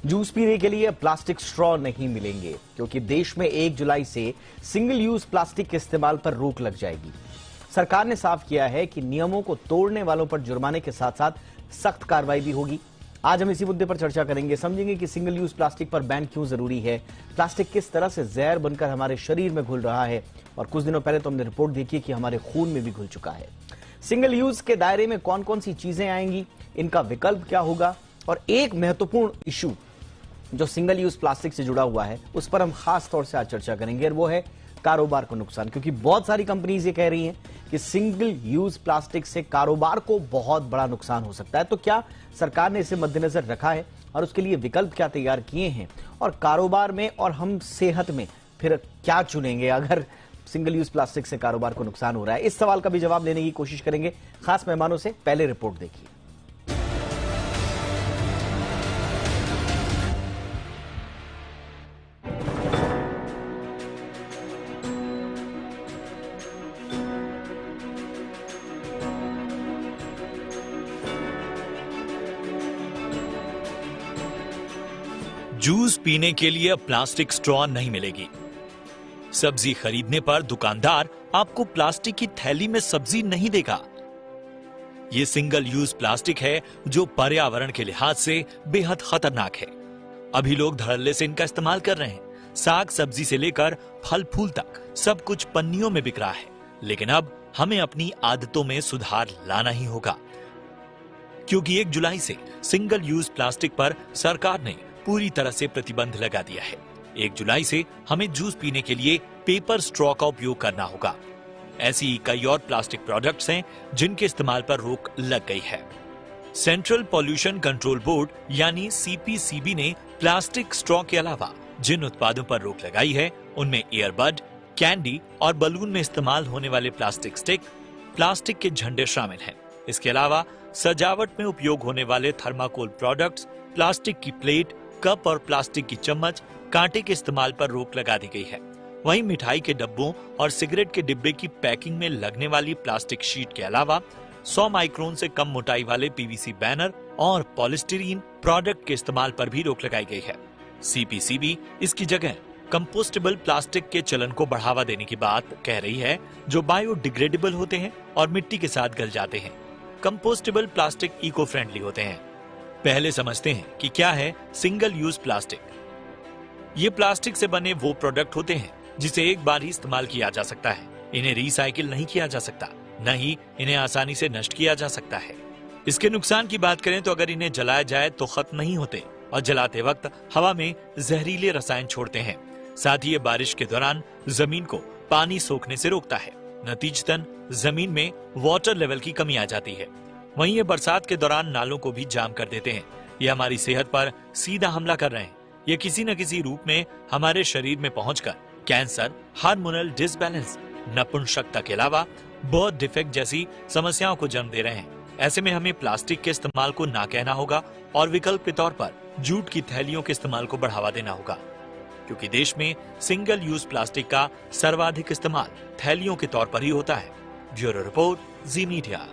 Juice पीने के लिए प्लास्टिक स्ट्रॉ नहीं मिलेंगे क्योंकि देश में 1 जुलाई से सिंगल यूज प्लास्टिक के इस्तेमाल पर रोक लग जाएगी। सरकार ने साफ किया है कि नियमों को तोड़ने वालों पर जुर्माने के साथ साथ सख्त कार्रवाई भी होगी। आज हम इसी मुद्दे पर चर्चा करेंगे, समझेंगे कि सिंगल यूज प्लास्टिक पर बैन क्यों जरूरी है, प्लास्टिक किस तरह से जहर बनकर हमारे शरीर में घुल रहा है और कुछ दिनों पहले तो हमने रिपोर्ट देखी कि हमारे खून में भी घुल चुका है। सिंगल यूज के दायरे में कौन कौन सी चीजें आएंगी, इनका विकल्प क्या होगा, और एक महत्वपूर्ण इशू जो सिंगल यूज प्लास्टिक से जुड़ा हुआ है उस पर हम खास तौर से आज चर्चा करेंगे, और वो है कारोबार को नुकसान। क्योंकि बहुत सारी कंपनीज ये कह रही हैं कि सिंगल यूज प्लास्टिक से कारोबार को बहुत बड़ा नुकसान हो सकता है। तो क्या सरकार ने इसे मद्देनजर रखा है और उसके लिए विकल्प क्या तैयार किए हैं, और कारोबार में और हम सेहत में फिर क्या चुनेंगे अगर सिंगल यूज प्लास्टिक से कारोबार को नुकसान हो रहा है? इस सवाल का भी जवाब देने की कोशिश करेंगे खास मेहमानों से। पहले रिपोर्ट देखिए। जूस पीने के लिए प्लास्टिक स्ट्रॉ नहीं मिलेगी। सब्जी खरीदने पर दुकानदार आपको प्लास्टिक की थैली में सब्जी नहीं देगा। ये सिंगल यूज प्लास्टिक है जो पर्यावरण के लिहाज से बेहद खतरनाक है। अभी लोग धड़ल्ले से इनका इस्तेमाल कर रहे हैं। साग सब्जी से लेकर फल फूल तक सब कुछ पन्नियों में बिक रहा है। लेकिन अब हमें अपनी आदतों में सुधार लाना ही होगा, क्योंकि 1 जुलाई से सिंगल यूज प्लास्टिक पर सरकार ने पूरी तरह से प्रतिबंध लगा दिया है। 1 जुलाई से हमें जूस पीने के लिए पेपर स्ट्रॉ का उपयोग करना होगा। ऐसी कई और प्लास्टिक प्रोडक्ट्स हैं जिनके इस्तेमाल पर रोक लग गई है। सेंट्रल पॉल्यूशन कंट्रोल बोर्ड यानी सीपीसीबी ने प्लास्टिक स्ट्रॉ के अलावा जिन उत्पादों पर रोक लगाई है उनमें ईयरबड, कैंडी और बलून में इस्तेमाल होने वाले प्लास्टिक स्टिक, प्लास्टिक के झंडे शामिल हैं। इसके अलावा सजावट में उपयोग होने वाले थर्माकोल प्रोडक्ट्स, प्लास्टिक की प्लेट, कप और प्लास्टिक की चम्मच, कांटे के इस्तेमाल पर रोक लगा दी गई है। वहीं मिठाई के डब्बों और सिगरेट के डिब्बे की पैकिंग में लगने वाली प्लास्टिक शीट के अलावा 100 माइक्रोन से कम मोटाई वाले पीवीसी बैनर और पॉलिस्टीरीन प्रोडक्ट के इस्तेमाल पर भी रोक लगाई गई है। सीपीसीबी इसकी जगह कंपोस्टेबल प्लास्टिक के चलन को बढ़ावा देने की बात कह रही है, जो बायोडिग्रेडेबल होते हैं और मिट्टी के साथ गल जाते हैं। कंपोस्टेबल प्लास्टिक इको फ्रेंडली होते हैं। पहले समझते हैं कि क्या है सिंगल यूज प्लास्टिक। ये प्लास्टिक से बने वो प्रोडक्ट होते हैं जिसे एक बार ही इस्तेमाल किया जा सकता है। इन्हें रिसाइकिल नहीं किया जा सकता, न ही इन्हें आसानी से नष्ट किया जा सकता है। इसके नुकसान की बात करें तो अगर इन्हें जलाया जाए तो खत्म नहीं होते और जलाते वक्त हवा में जहरीले रसायन छोड़ते हैं। साथ ही ये बारिश के दौरान जमीन को पानी सोखने से रोकता है। नतीजतन जमीन में वाटर लेवल की कमी आ जाती है। वहीं ये बरसात के दौरान नालों को भी जाम कर देते हैं। ये हमारी सेहत पर सीधा हमला कर रहे हैं। ये किसी न किसी रूप में हमारे शरीर में पहुंचकर कैंसर, हार्मोनल डिसबैलेंस, नपुंसकता के अलावा बर्थ डिफेक्ट जैसी समस्याओं को जन्म दे रहे हैं। ऐसे में हमें प्लास्टिक के इस्तेमाल को ना कहना होगा और विकल्प के तौर पर जूट की थैलियों के इस्तेमाल को बढ़ावा देना होगा, क्योंकि देश में सिंगल यूज प्लास्टिक का सर्वाधिक इस्तेमाल थैलियों के तौर पर ही होता है। ब्यूरो रिपोर्ट, जी मीडिया।